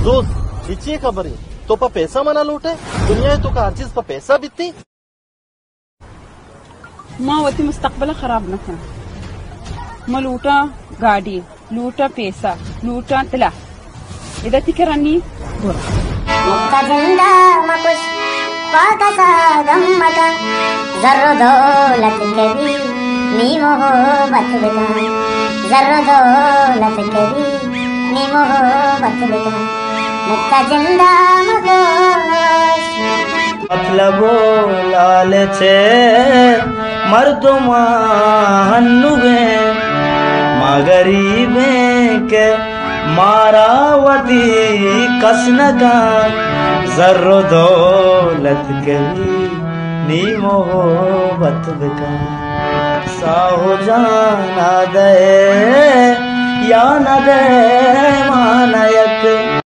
दोस्त इची खबर है तो पर पैसा मना लूटे दुनिया तो का हर चीज पर पैसा बीतती माँ वती मुस्तकबल खराब न कर मैं लूटा गाड़ी लूटा पैसा लूटा तला इधर तिकरानी मुक्का जिंदा मकुश पाका गम्मता जर्रो दौलत कभी नी मोहब्बत बिता जर्रो दौलत कभी नी मोहब्बत बिता मुक्का जिंदा मकुश मतलब लालचे मर्दुमा हन्नुगे मगरीबे के मारावती कसनगा जर्रो दौलत कभी नी मोहब्बत बिका साहो जाना दे या न दे मानयक